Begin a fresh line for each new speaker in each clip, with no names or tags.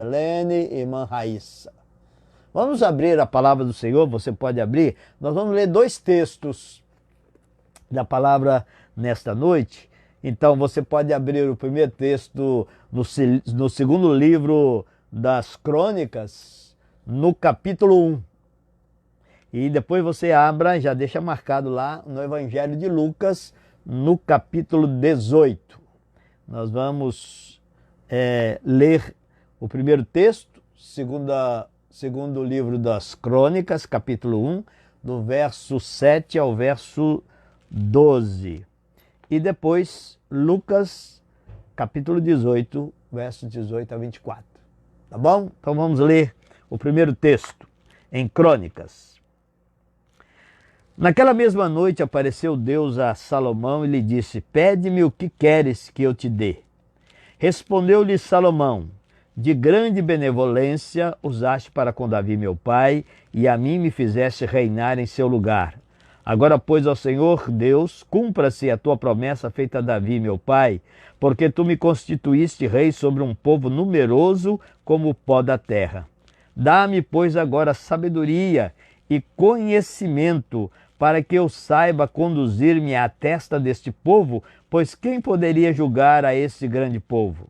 Lene, irmã Raíssa. Vamos abrir a palavra do Senhor, você pode abrir. Nós vamos ler dois textos da palavra nesta noite. Então você pode abrir o primeiro texto no segundo livro das Crônicas, no capítulo 1. E depois você abra, já deixa marcado lá, no Evangelho de Lucas, no capítulo 18. Nós vamos ler o primeiro texto, segundo livro das Crônicas, capítulo 1, do verso 7 ao verso 12. E depois Lucas, capítulo 18, versos 18 a 24. Tá bom? Então vamos ler o primeiro texto em Crônicas. Naquela mesma noite apareceu Deus a Salomão e lhe disse: pede-me o que queres que eu te dê. Respondeu-lhe Salomão: de grande benevolência usaste para com Davi meu pai, e a mim me fizeste reinar em seu lugar. Agora, pois, ó Senhor Deus, cumpra-se a tua promessa feita a Davi meu pai, porque tu me constituíste rei sobre um povo numeroso como o pó da terra. Dá-me, pois, agora sabedoria e conhecimento, para que eu saiba conduzir-me à testa deste povo, pois quem poderia julgar a este grande povo?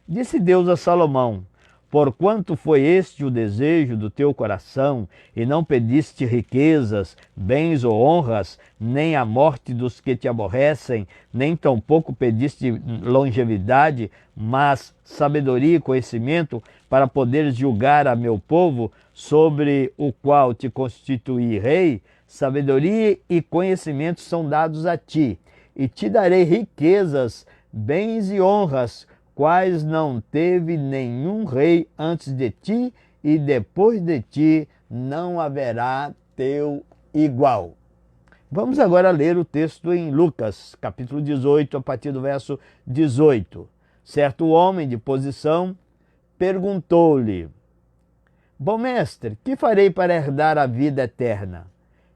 Disse Deus a Salomão: porquanto foi este o desejo do teu coração, e não pediste riquezas, bens ou honras, nem a morte dos que te aborrecem, nem tampouco pediste longevidade, mas sabedoria e conhecimento, para poderes julgar a meu povo, sobre o qual te constituí rei. Sabedoria e conhecimento são dados a ti, e te darei riquezas, bens e honras, quais não teve nenhum rei antes de ti, e depois de ti não haverá teu igual. Vamos agora ler o texto em Lucas, capítulo 18, a partir do verso 18. Certo homem de posição perguntou-lhe: bom mestre, que farei para herdar a vida eterna?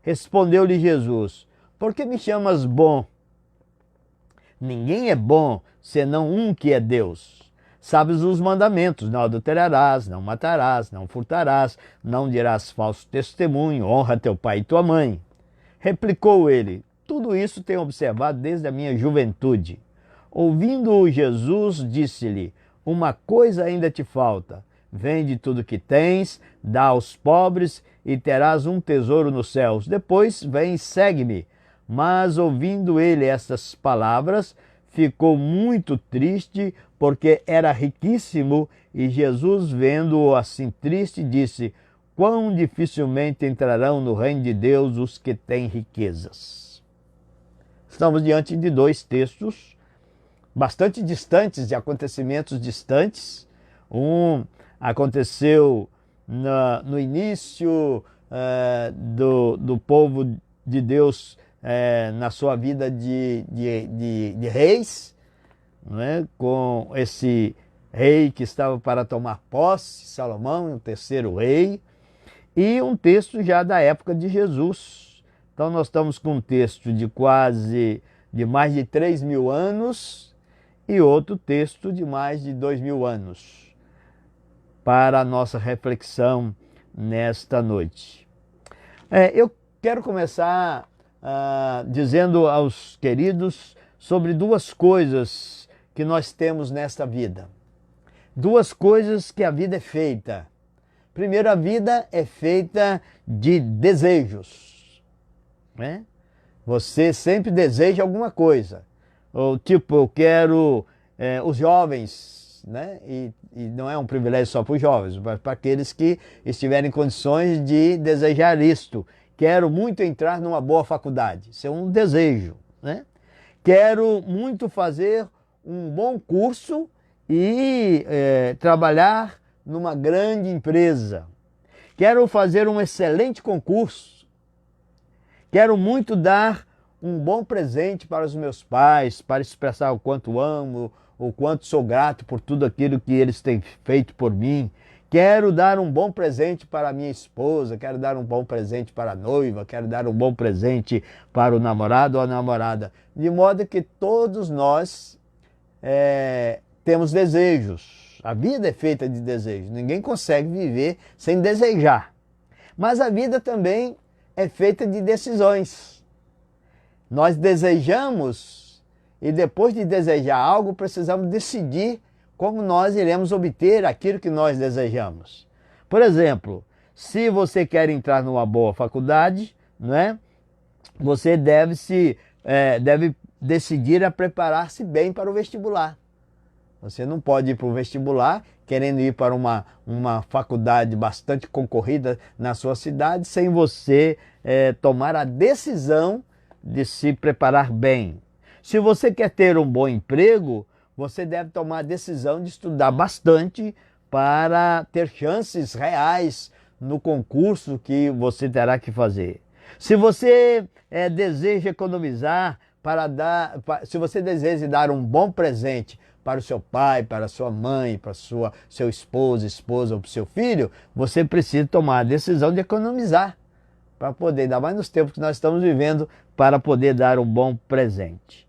Respondeu-lhe Jesus: por que me chamas bom? Ninguém é bom, senão um que é Deus. Sabes os mandamentos: não adulterarás, não matarás, não furtarás, não dirás falso testemunho, honra teu pai e tua mãe. Replicou ele: tudo isso tenho observado desde a minha juventude. Ouvindo-o Jesus, disse-lhe: uma coisa ainda te falta. Vende tudo que tens, dá aos pobres e terás um tesouro nos céus. Depois vem e segue-me. Mas ouvindo ele estas palavras, ficou muito triste, porque era riquíssimo, e Jesus, vendo-o assim triste, disse: quão dificilmente entrarão no reino de Deus os que têm riquezas. Estamos diante de dois textos bastante distantes, de acontecimentos distantes. Um aconteceu no início do povo de Deus, na sua vida de reis, né? Com esse rei que estava para tomar posse, Salomão, o terceiro rei, e um texto já da época de Jesus. Então nós estamos com um texto de mais de 3.000 anos e outro texto de mais de 2.000 anos para a nossa reflexão nesta noite. Eu quero começar dizendo aos queridos sobre duas coisas que nós temos nesta vida. Duas coisas que a vida é feita. Primeiro, a vida é feita de desejos, né? Você sempre deseja alguma coisa. Ou tipo, eu quero os jovens, né? E não é um privilégio só para os jovens, mas para aqueles que estiverem em condições de desejar isto. Quero muito entrar numa boa faculdade. Isso é um desejo, né? Quero muito fazer um bom curso e trabalhar numa grande empresa. Quero fazer um excelente concurso. Quero muito dar um bom presente para os meus pais, para expressar o quanto amo, o quanto sou grato por tudo aquilo que eles têm feito por mim. Quero dar um bom presente para a minha esposa, quero dar um bom presente para a noiva, quero dar um bom presente para o namorado ou a namorada. De modo que todos nós temos desejos. A vida é feita de desejos. Ninguém consegue viver sem desejar. Mas a vida também é feita de decisões. Nós desejamos e depois de desejar algo, precisamos decidir como nós iremos obter aquilo que nós desejamos. Por exemplo, se você quer entrar numa boa faculdade, né, você deve decidir a preparar-se bem para o vestibular. Você não pode ir para o vestibular querendo ir para uma faculdade bastante concorrida na sua cidade sem você tomar a decisão de se preparar bem. Se você quer ter um bom emprego, você deve tomar a decisão de estudar bastante para ter chances reais no concurso que você terá que fazer. Se você deseja economizar se você deseja dar um bom presente para o seu pai, para a sua mãe, para seu esposa ou para o seu filho, você precisa tomar a decisão de economizar para poder, ainda mais nos tempos que nós estamos vivendo, para poder dar um bom presente.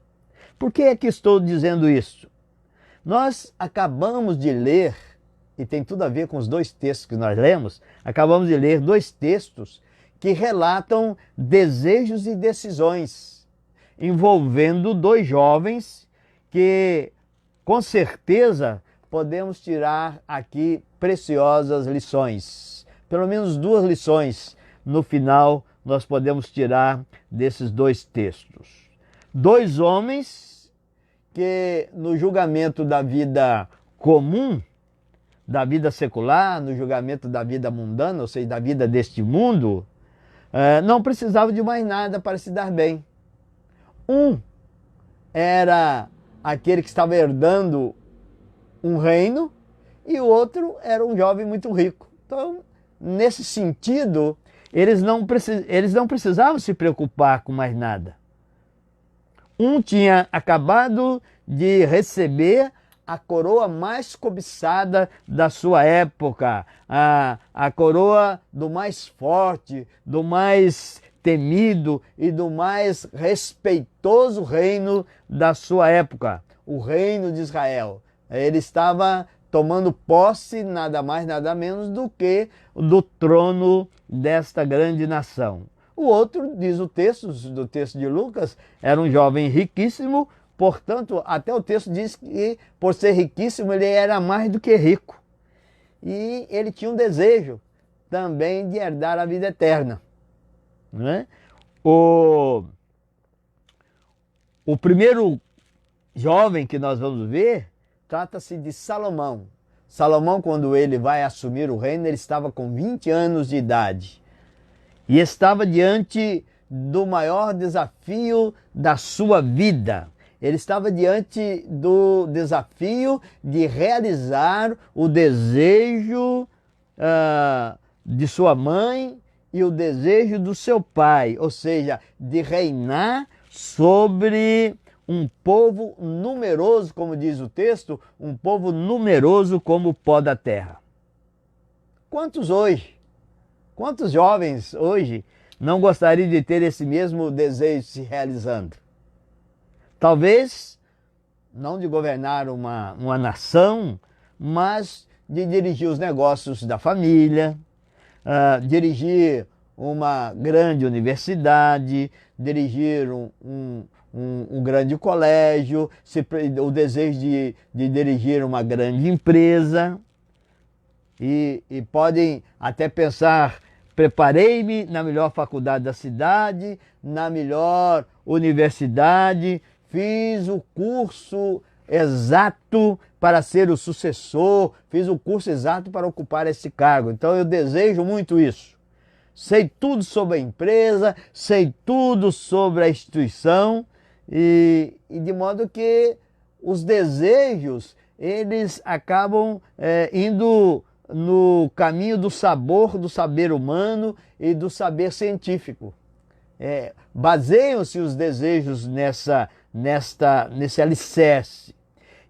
Por que é que estou dizendo isso? Nós acabamos de ler, e tem tudo a ver com os dois textos que nós lemos, acabamos de ler dois textos que relatam desejos e decisões, envolvendo dois jovens que, com certeza, podemos tirar aqui preciosas lições. Pelo menos duas lições no final nós podemos tirar desses dois textos. Dois homens que no julgamento da vida comum, da vida secular, no julgamento da vida mundana, ou seja, da vida deste mundo, não precisavam de mais nada para se dar bem. Um era aquele que estava herdando um reino e o outro era um jovem muito rico. Então, nesse sentido, eles não precisavam se preocupar com mais nada. Um tinha acabado de receber a coroa mais cobiçada da sua época, a coroa do mais forte, do mais temido e do mais respeitoso reino da sua época, o reino de Israel. Ele estava tomando posse nada mais, nada menos do que do trono desta grande nação. O outro, diz o texto, do texto de Lucas, era um jovem riquíssimo, portanto, até o texto diz que por ser riquíssimo ele era mais do que rico. E ele tinha um desejo também de herdar a vida eterna. Né? O primeiro jovem que nós vamos ver trata-se de Salomão. Salomão, quando ele vai assumir o reino, ele estava com 20 anos de idade. E estava diante do maior desafio da sua vida. Ele estava diante do desafio de realizar o desejo de sua mãe e o desejo do seu pai, ou seja, de reinar sobre um povo numeroso, como diz o texto, um povo numeroso como o pó da terra. Quantos jovens hoje não gostariam de ter esse mesmo desejo se realizando? Talvez não de governar uma nação, mas de dirigir os negócios da família, dirigir uma grande universidade, dirigir um grande colégio, o desejo de dirigir uma grande empresa. E podem até pensar, preparei-me na melhor faculdade da cidade, na melhor universidade, fiz o curso exato para ser o sucessor, fiz o curso exato para ocupar esse cargo. Então eu desejo muito isso. Sei tudo sobre a empresa, sei tudo sobre a instituição, e de modo que os desejos, eles acabam indo no caminho do saber humano e do saber científico. Baseiam-se os desejos nesse alicerce.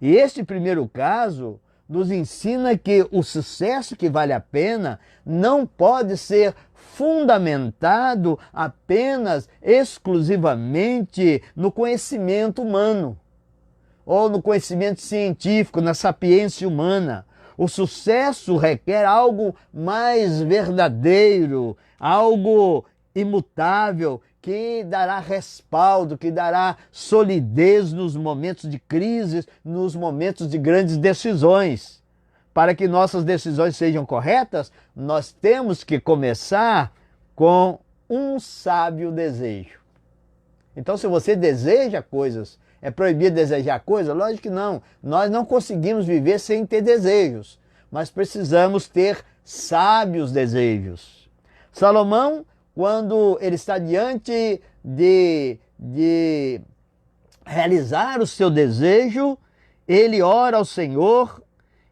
E este primeiro caso nos ensina que o sucesso que vale a pena não pode ser fundamentado apenas, exclusivamente no conhecimento humano, ou no conhecimento científico, na sapiência humana, O sucesso requer algo mais verdadeiro, algo imutável, que dará respaldo, que dará solidez nos momentos de crise, nos momentos de grandes decisões. Para que nossas decisões sejam corretas, nós temos que começar com um sábio desejo. Então, se você deseja coisas, é proibido desejar coisas? Lógico que não. Nós não conseguimos viver sem ter desejos, mas precisamos ter sábios desejos. Salomão, quando ele está diante de realizar o seu desejo, ele ora ao Senhor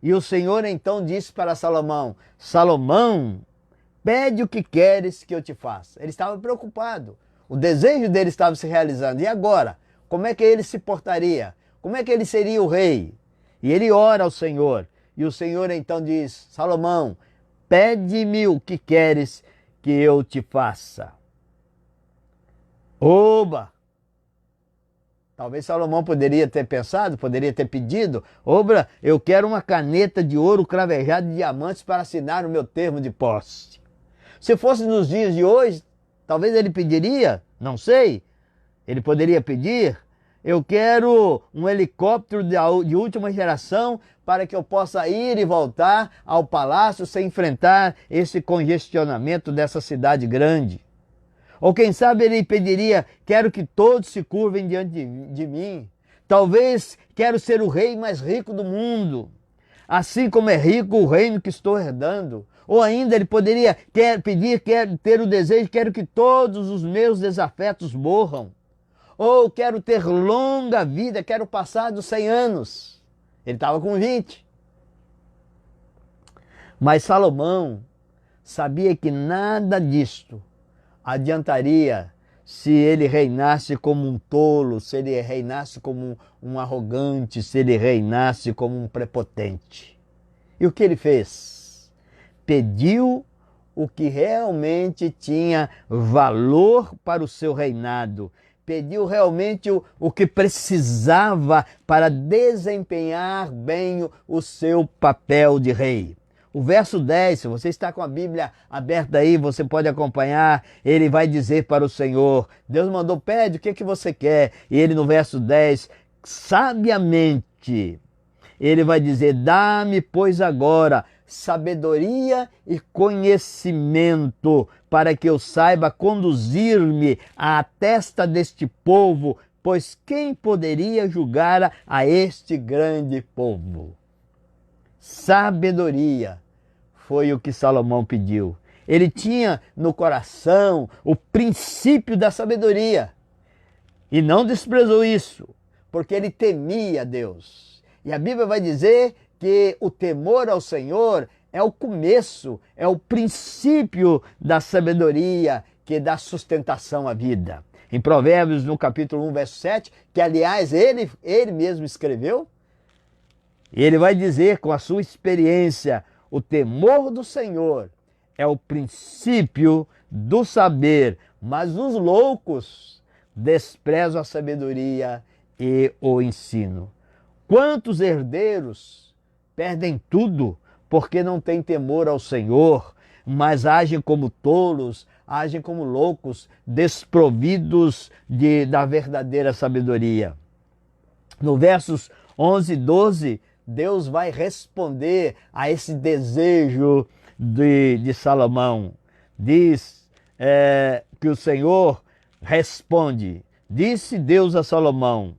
e o Senhor então disse para Salomão: Salomão, pede o que queres que eu te faça. Ele estava preocupado. O desejo dele estava se realizando. E agora? Como é que ele se portaria? Como é que ele seria o rei? E ele ora ao Senhor. E o Senhor então diz: Salomão, pede-me o que queres que eu te faça. Oba! Talvez Salomão poderia ter pensado, poderia ter pedido: Oba, eu quero uma caneta de ouro cravejada de diamantes para assinar o meu termo de posse. Se fosse nos dias de hoje, talvez ele pediria, não sei. Ele poderia pedir: eu quero um helicóptero de última geração para que eu possa ir e voltar ao palácio sem enfrentar esse congestionamento dessa cidade grande. Ou quem sabe ele pediria: quero que todos se curvem diante de mim. Talvez quero ser o rei mais rico do mundo, assim como é rico o reino que estou herdando. Ou ainda ele poderia pedir, quero ter o desejo, quero que todos os meus desafetos morram. Ou quero ter longa vida, quero passar dos 100 anos. Ele estava com 20. Mas Salomão sabia que nada disto adiantaria se ele reinasse como um tolo, se ele reinasse como um arrogante, se ele reinasse como um prepotente. E o que ele fez? Pediu o que realmente tinha valor para o seu reinado. Pediu realmente o que precisava para desempenhar bem o seu papel de rei. O verso 10, se você está com a Bíblia aberta aí, você pode acompanhar. Ele vai dizer para o Senhor: Deus mandou, pede, o que você quer? E ele no verso 10, sabiamente, ele vai dizer: dá-me, pois, agora sabedoria e conhecimento, para que eu saiba conduzir-me à testa deste povo, pois quem poderia julgar a este grande povo? Sabedoria foi o que Salomão pediu. Ele tinha no coração o princípio da sabedoria e não desprezou isso, porque ele temia Deus. E a Bíblia vai dizer que o temor ao Senhor é o começo, é o princípio da sabedoria que dá sustentação à vida. Em Provérbios, no capítulo 1, verso 7, que aliás ele mesmo escreveu, ele vai dizer com a sua experiência: o temor do Senhor é o princípio do saber, mas os loucos desprezam a sabedoria e o ensino. Quantos herdeiros perdem tudo porque não têm temor ao Senhor, mas agem como tolos, agem como loucos, desprovidos da verdadeira sabedoria. No versos 11 e 12, Deus vai responder a esse desejo de Salomão. Diz que o Senhor responde: disse Deus a Salomão: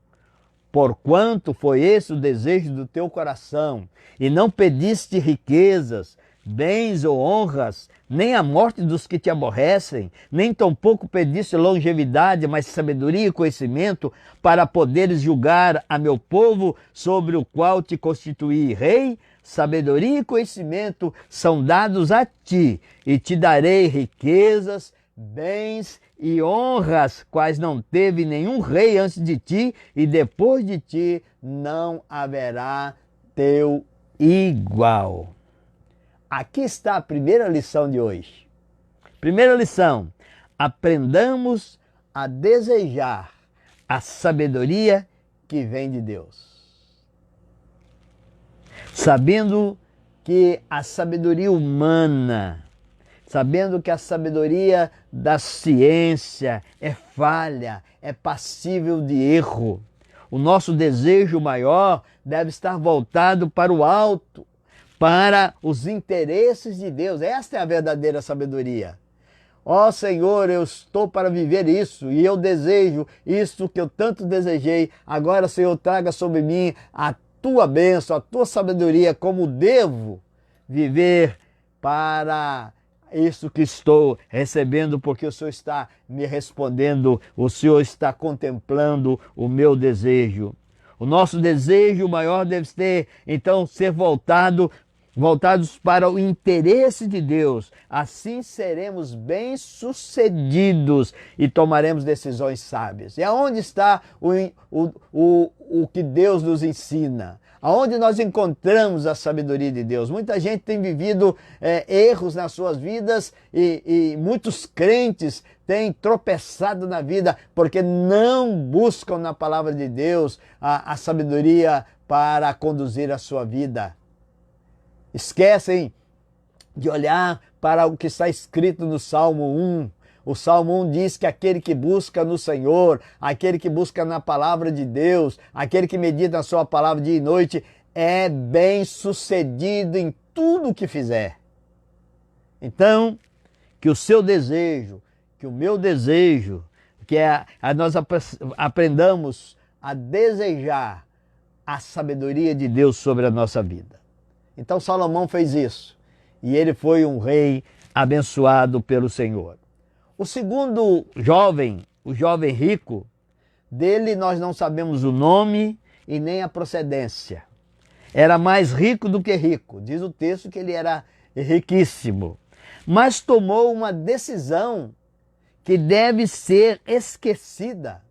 porquanto foi esse o desejo do teu coração, e não pediste riquezas, bens ou honras, nem a morte dos que te aborrecem, nem tampouco pediste longevidade, mas sabedoria e conhecimento, para poderes julgar a meu povo, sobre o qual te constituí rei. Sabedoria e conhecimento são dados a ti, e te darei riquezas, bens e honras, quais não teve nenhum rei antes de ti, e depois de ti não haverá teu igual. Aqui está a primeira lição de hoje. Primeira lição: aprendamos a desejar a sabedoria que vem de Deus, sabendo que a sabedoria humana, sabendo que a sabedoria da ciência é falha, é passível de erro, o nosso desejo maior deve estar voltado para o alto, para os interesses de Deus. Esta é a verdadeira sabedoria. Ó Senhor, eu estou para viver isso e eu desejo isso que eu tanto desejei. Agora, Senhor, traga sobre mim a tua bênção, a tua sabedoria, como devo viver para isso que estou recebendo, porque o Senhor está me respondendo, o Senhor está contemplando o meu desejo. O nosso desejo maior deve ter, então, ser voltados para o interesse de Deus. Assim seremos bem-sucedidos e tomaremos decisões sábias. E aonde está o que Deus nos ensina? Aonde nós encontramos a sabedoria de Deus? Muita gente tem vivido erros nas suas vidas e muitos crentes têm tropeçado na vida porque não buscam na palavra de Deus a sabedoria para conduzir a sua vida. Esquecem de olhar para o que está escrito no Salmo 1. O Salmo 1 diz que aquele que busca no Senhor, aquele que busca na palavra de Deus, aquele que medita na sua palavra dia e noite, é bem-sucedido em tudo o que fizer. Então, que o seu desejo, que o meu desejo, que nós aprendamos a desejar a sabedoria de Deus sobre a nossa vida. Então Salomão fez isso e ele foi um rei abençoado pelo Senhor. O segundo jovem, o jovem rico, dele nós não sabemos o nome e nem a procedência. Era mais rico do que rico. Diz o texto que ele era riquíssimo. Mas tomou uma decisão que deve ser esquecida.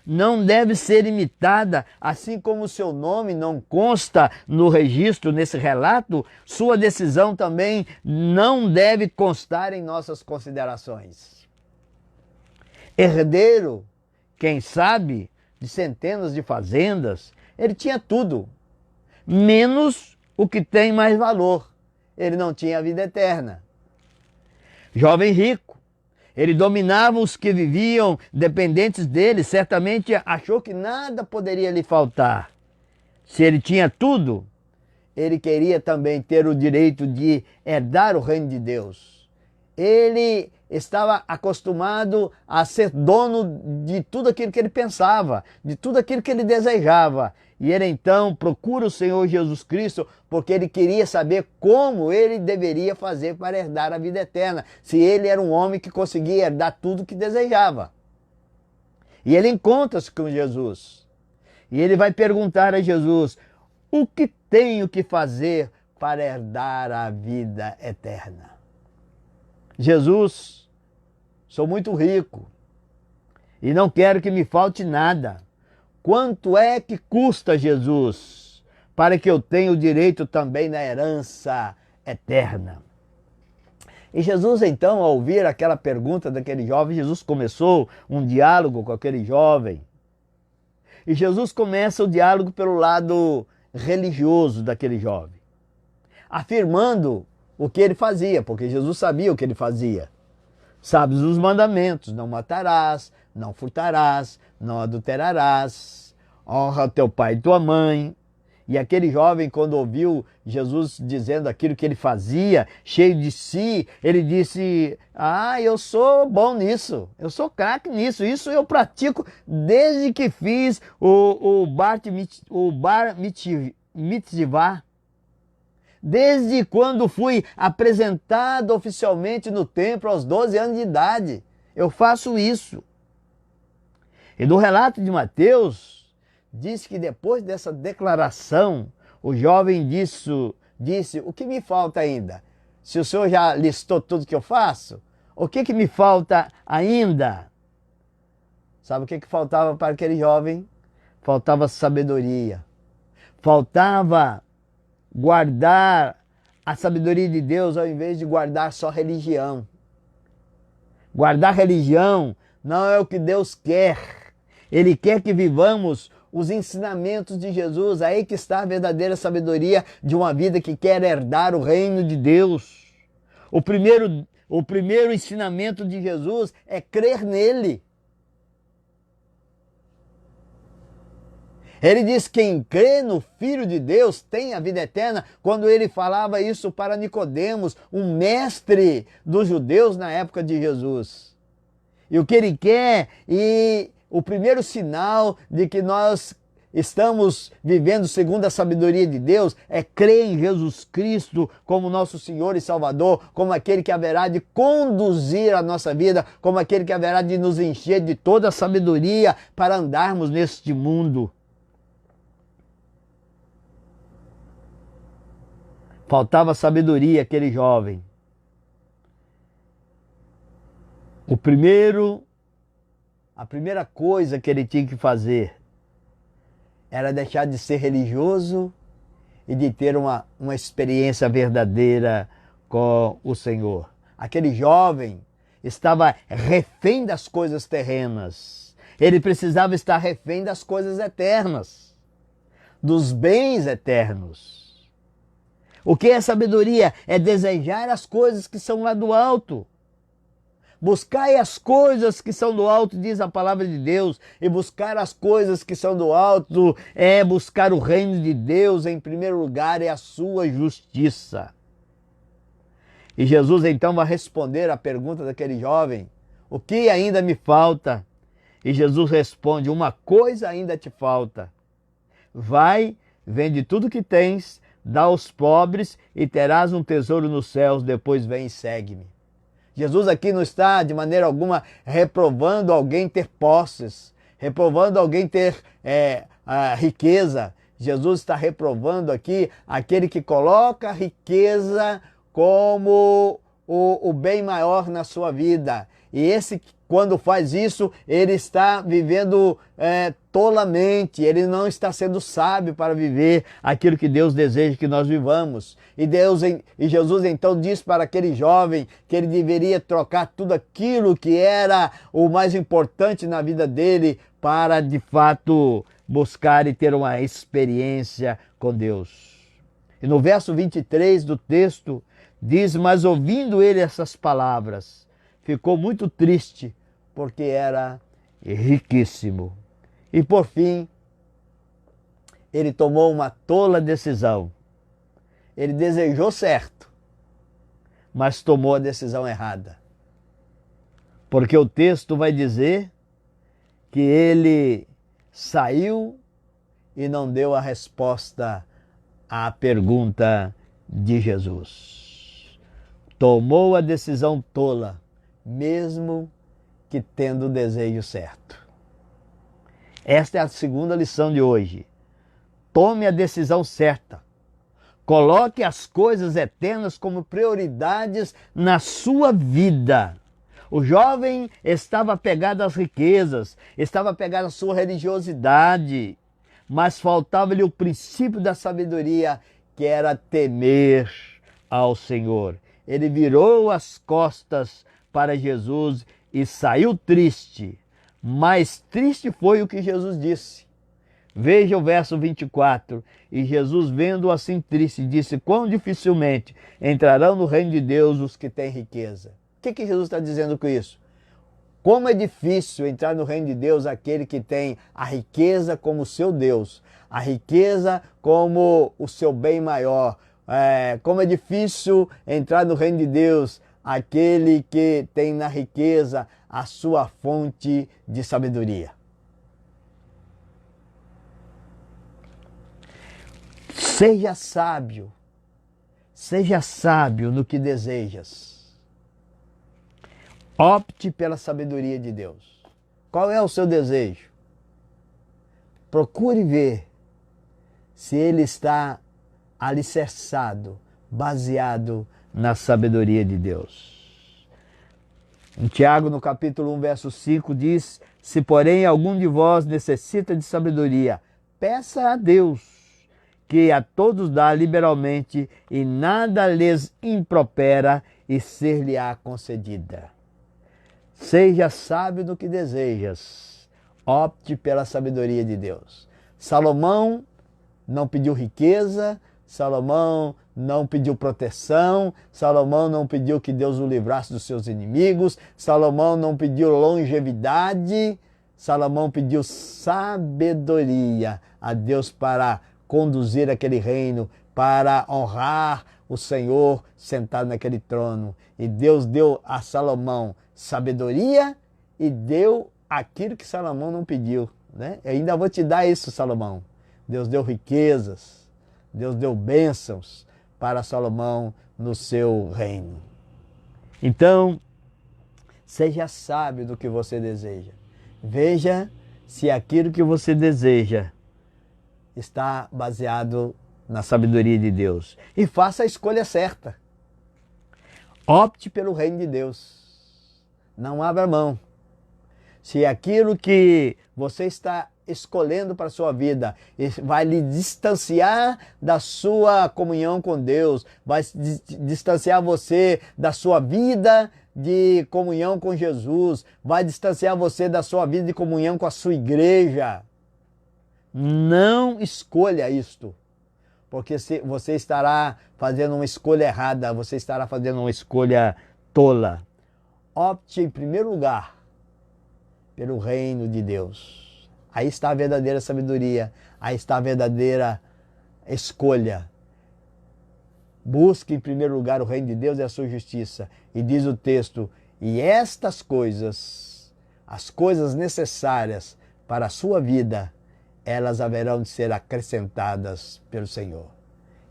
Não deve ser imitada, assim como o seu nome não consta no registro, nesse relato, sua decisão também não deve constar em nossas considerações. Herdeiro, quem sabe, de centenas de fazendas, ele tinha tudo, menos o que tem mais valor. Ele não tinha a vida eterna. Jovem rico, ele dominava os que viviam dependentes dele, certamente achou que nada poderia lhe faltar. Se ele tinha tudo, ele queria também ter o direito de herdar o reino de Deus. Ele estava acostumado a ser dono de tudo aquilo que ele pensava, de tudo aquilo que ele desejava. E ele então procura o Senhor Jesus Cristo porque ele queria saber como ele deveria fazer para herdar a vida eterna, se ele era um homem que conseguia herdar tudo que desejava. E ele encontra-se com Jesus. E ele vai perguntar a Jesus: o que tenho que fazer para herdar a vida eterna? Jesus, sou muito rico e não quero que me falte nada. Quanto é que custa, Jesus, para que eu tenha o direito também na herança eterna? E Jesus, então, ao ouvir aquela pergunta daquele jovem, Jesus começou um diálogo com aquele jovem. E Jesus começa o diálogo pelo lado religioso daquele jovem, afirmando o que ele fazia, porque Jesus sabia o que ele fazia. Sabes os mandamentos: não matarás, não furtarás, não adulterarás, honra teu pai e tua mãe. E aquele jovem, quando ouviu Jesus dizendo aquilo que ele fazia, cheio de si, ele disse: eu sou bom nisso, eu sou craque nisso, isso eu pratico desde que fiz o Bar Mitzvah. Desde quando fui apresentado oficialmente no templo aos 12 anos de idade. Eu faço isso. E no relato de Mateus, diz que depois dessa declaração, o jovem disse: o que me falta ainda? Se o Senhor já listou tudo que eu faço, o que me falta ainda? Sabe o que faltava para aquele jovem? Faltava sabedoria. Faltava guardar a sabedoria de Deus ao invés de guardar só religião. Guardar religião não é o que Deus quer. Ele quer que vivamos os ensinamentos de Jesus. Aí que está a verdadeira sabedoria de uma vida que quer herdar o reino de Deus. O primeiro ensinamento de Jesus é crer nele. Ele diz que quem crê no Filho de Deus tem a vida eterna, quando ele falava isso para Nicodemos, um mestre dos judeus na época de Jesus. E o que ele quer, e o primeiro sinal de que nós estamos vivendo segundo a sabedoria de Deus, é crer em Jesus Cristo como nosso Senhor e Salvador, como aquele que haverá de conduzir a nossa vida, como aquele que haverá de nos encher de toda a sabedoria para andarmos neste mundo. Faltava sabedoria àquele jovem. A primeira coisa que ele tinha que fazer era deixar de ser religioso e de ter uma experiência verdadeira com o Senhor. Aquele jovem estava refém das coisas terrenas. Ele precisava estar refém das coisas eternas, dos bens eternos. O que é sabedoria? É desejar as coisas que são lá do alto. Buscai as coisas que são do alto, diz a palavra de Deus. E buscar as coisas que são do alto é buscar o reino de Deus em primeiro lugar, é a sua justiça. E Jesus então vai responder à pergunta daquele jovem: o que ainda me falta? E Jesus responde: uma coisa ainda te falta. Vai, vende tudo que tens, dá aos pobres e terás um tesouro nos céus, depois vem e segue-me. Jesus aqui não está de maneira alguma reprovando alguém ter posses, reprovando alguém ter a riqueza. Jesus está reprovando aqui aquele que coloca a riqueza como o bem maior na sua vida. E esse, quando faz isso, ele está vivendo tolamente, ele não está sendo sábio para viver aquilo que Deus deseja que nós vivamos. E Jesus então diz para aquele jovem que ele deveria trocar tudo aquilo que era o mais importante na vida dele para, de fato, buscar e ter uma experiência com Deus. E no verso 23 do texto diz: mas ouvindo ele essas palavras, ficou muito triste, porque era riquíssimo. E por fim, ele tomou uma tola decisão. Ele desejou certo, mas tomou a decisão errada. Porque o texto vai dizer que ele saiu e não deu a resposta à pergunta de Jesus. Tomou a decisão tola, mesmo que tendo o desejo certo. Esta é a segunda lição de hoje. Tome a decisão certa. Coloque as coisas eternas como prioridades na sua vida. O jovem estava apegado às riquezas, estava apegado à sua religiosidade, mas faltava-lhe o princípio da sabedoria, que era temer ao Senhor. Ele virou as costas para Jesus e saiu triste. Mais triste foi o que Jesus disse. Veja o verso 24. E Jesus, vendo-o assim triste, disse: quão dificilmente entrarão no reino de Deus os que têm riqueza. O que Jesus está dizendo com isso? Como é difícil entrar no reino de Deus aquele que tem a riqueza como seu Deus, a riqueza como o seu bem maior. Como é difícil entrar no reino de Deus aquele que tem na riqueza a sua fonte de sabedoria. Seja sábio no que desejas. Opte pela sabedoria de Deus. Qual é o seu desejo? Procure ver se ele está alicerçado, baseado na sabedoria de Deus. Em Tiago, no capítulo 1, verso 5, diz: se porém algum de vós necessita de sabedoria, peça a Deus, que a todos dá liberalmente e nada lhes impropera, e ser-lhe-á concedida. Seja sábio no que desejas. Opte pela sabedoria de Deus. Salomão não pediu riqueza, Salomão não pediu proteção, Salomão não pediu que Deus o livrasse dos seus inimigos, Salomão não pediu longevidade, Salomão pediu sabedoria a Deus para conduzir aquele reino, para honrar o Senhor sentado naquele trono. E Deus deu a Salomão sabedoria e deu aquilo que Salomão não pediu, né? Eu ainda vou te dar isso, Salomão. Deus deu riquezas, Deus deu bênçãos para Salomão no seu reino. Então, seja sábio do que você deseja. Veja se aquilo que você deseja está baseado na sabedoria de Deus. E faça a escolha certa. Opte pelo reino de Deus. Não abra mão. Se aquilo que você está escolhendo para a sua vida vai lhe distanciar da sua comunhão com Deus, vai distanciar você da sua vida de comunhão com Jesus, vai distanciar você da sua vida de comunhão com a sua igreja, não escolha isto, porque você estará fazendo uma escolha errada, você estará fazendo uma escolha tola. Opte em primeiro lugar pelo reino de Deus. Aí está a verdadeira sabedoria, aí está a verdadeira escolha. Busque em primeiro lugar o reino de Deus e a sua justiça. E diz o texto, e estas coisas, as coisas necessárias para a sua vida, elas haverão de ser acrescentadas pelo Senhor.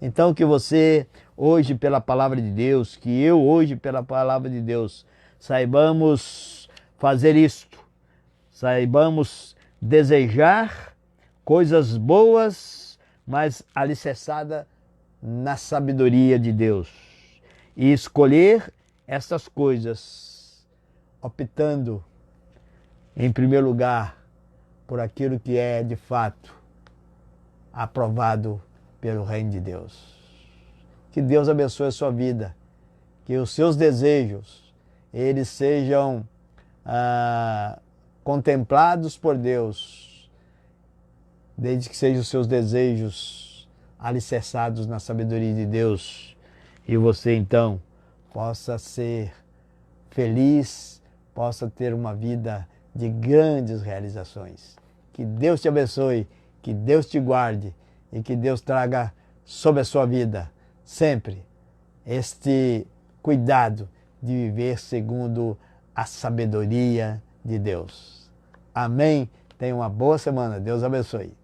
Então que você, hoje pela palavra de Deus, que eu hoje pela palavra de Deus, saibamos fazer isto, saibamos desejar coisas boas, mas alicerçada na sabedoria de Deus. E escolher essas coisas, optando em primeiro lugar por aquilo que é de fato aprovado pelo reino de Deus. Que Deus abençoe a sua vida, que os seus desejos, eles sejam contemplados por Deus, desde que sejam os seus desejos alicerçados na sabedoria de Deus, e você então possa ser feliz, possa ter uma vida de grandes realizações. Que Deus te abençoe, que Deus te guarde e que Deus traga sobre a sua vida sempre este cuidado de viver segundo a sabedoria de Deus. Amém? Tenha uma boa semana. Deus abençoe.